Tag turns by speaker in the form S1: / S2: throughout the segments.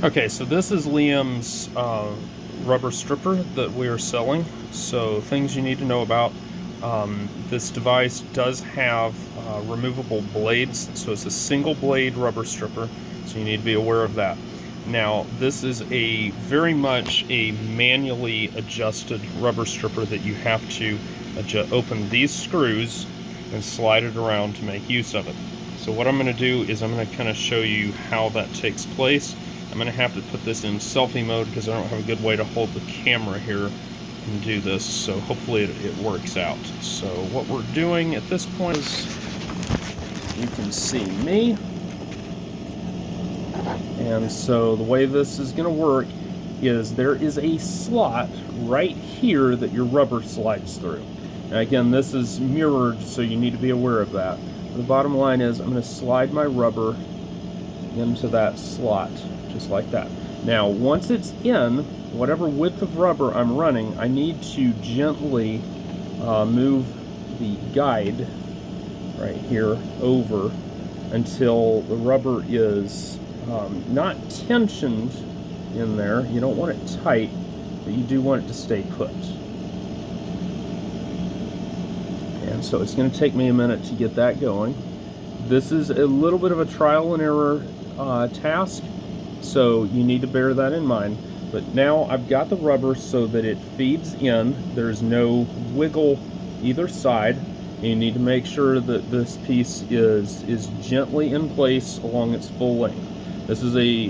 S1: Okay, so this is Liam's rubber stripper that we are selling. So things you need to know about. This device does have removable blades, so it's a single blade rubber stripper, so you need to be aware of that. Now, this is a very much a manually adjusted rubber stripper that you have to open these screws and slide it around to make use of it. So what I'm going to do is I'm going to kind of show you how that takes place. I'm going to have to put this in selfie mode because I don't have a good way to hold the camera here and do this, so hopefully it works out. So what we're doing at this point is, you can see me, and so the way this is going to work is there is a slot right here that your rubber slides through. And again, this is mirrored, so you need to be aware of that. The bottom line is I'm going to slide my rubber into that slot, just like that. Now, once it's in, whatever width of rubber I'm running, I need to gently move the guide right here over until the rubber is not tensioned in there. You don't want it tight, but you do want it to stay put. And so it's going to take me a minute to get that going. This is a little bit of a trial and error task, so you need to bear that in mind. But now I've got the rubber so that it feeds in. There's no wiggle either side. And you need to make sure that this piece is gently in place along its full length. This is a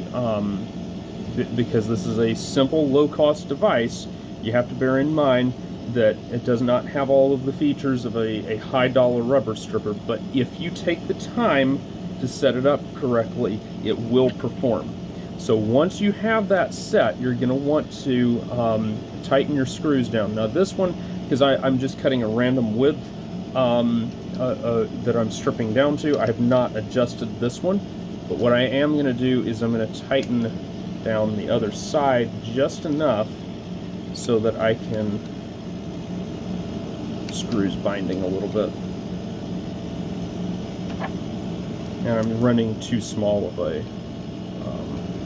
S1: because this is a simple low-cost device, you have to bear in mind that it does not have all of the features of a high-dollar rubber stripper, but if you take the time to set it up correctly, it will perform. So once you have that set, you're going to want to tighten your screws down. Now this one, because I'm just cutting a random width that I'm stripping down to, I have not adjusted this one, but what I am going to do is I'm going to tighten down the other side just enough so that I can, screws binding a little bit, and I'm running too small of a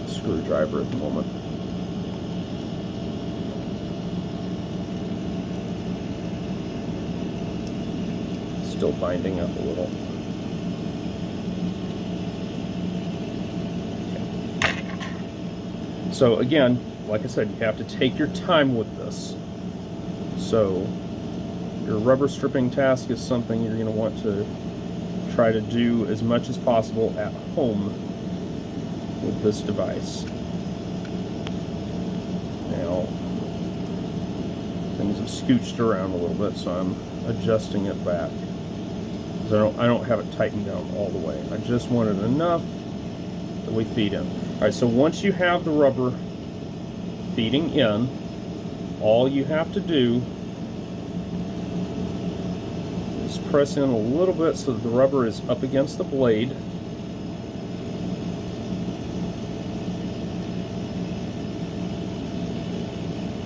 S1: screwdriver at the moment. Still binding up a little. Okay. So again, like I said, you have to take your time with this. So your rubber stripping task is something you're going to want to try to do as much as possible at home with this device. Now, things have scooched around a little bit, so I'm adjusting it back. I don't have it tightened down all the way. I just want it enough that we feed in. Alright, so once you have the rubber feeding in, all you have to do is press in a little bit so that the rubber is up against the blade.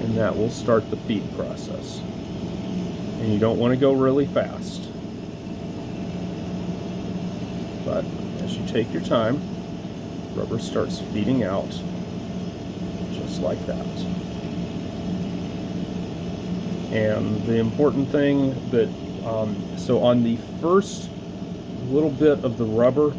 S1: And that will start the feed process. And you don't want to go really fast. But as you take your time, rubber starts feeding out just like that. And the important thing that, so on the first little bit of the rubber,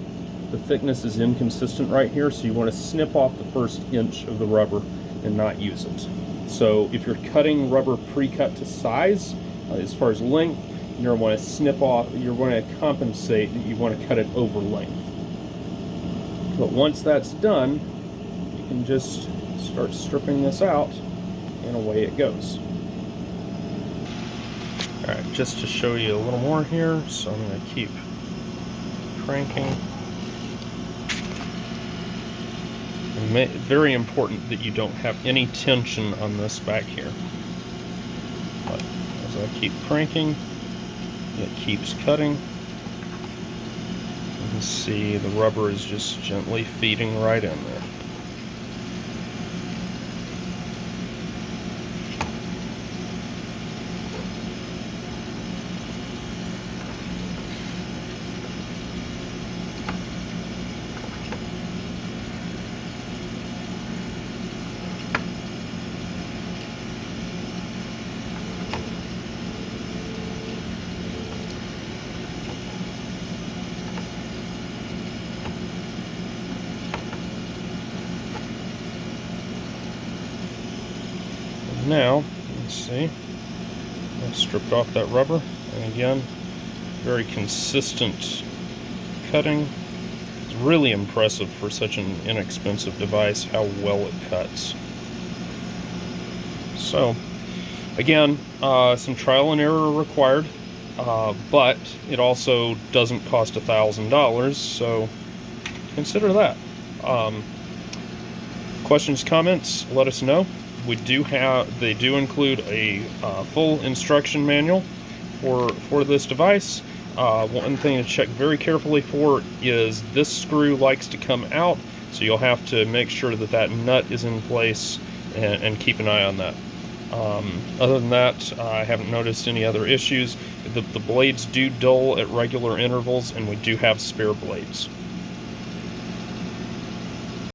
S1: the thickness is inconsistent right here, so you want to snip off the first inch of the rubber and not use it. So if you're cutting rubber pre-cut to size, as far as length, you're going to want to snip off, you're going to compensate, you want to cut it over length. But once that's done, you can just start stripping this out, and away it goes. Alright, just to show you a little more here, so I'm going to keep cranking. And very important that you don't have any tension on this back here. But as I keep cranking, it keeps cutting. You can see the rubber is just gently feeding right in there. Now, let's see, I've stripped off that rubber, and again, very consistent cutting. It's really impressive for such an inexpensive device how well it cuts. So, again, some trial and error required, but it also doesn't cost $1,000, so consider that. Questions, comments, let us know. They do include a full instruction manual for this device. One thing to check very carefully for is this screw likes to come out, so you'll have to make sure that that nut is in place and keep an eye on that. Other than that, I haven't noticed any other issues. The blades do dull at regular intervals, and we do have spare blades.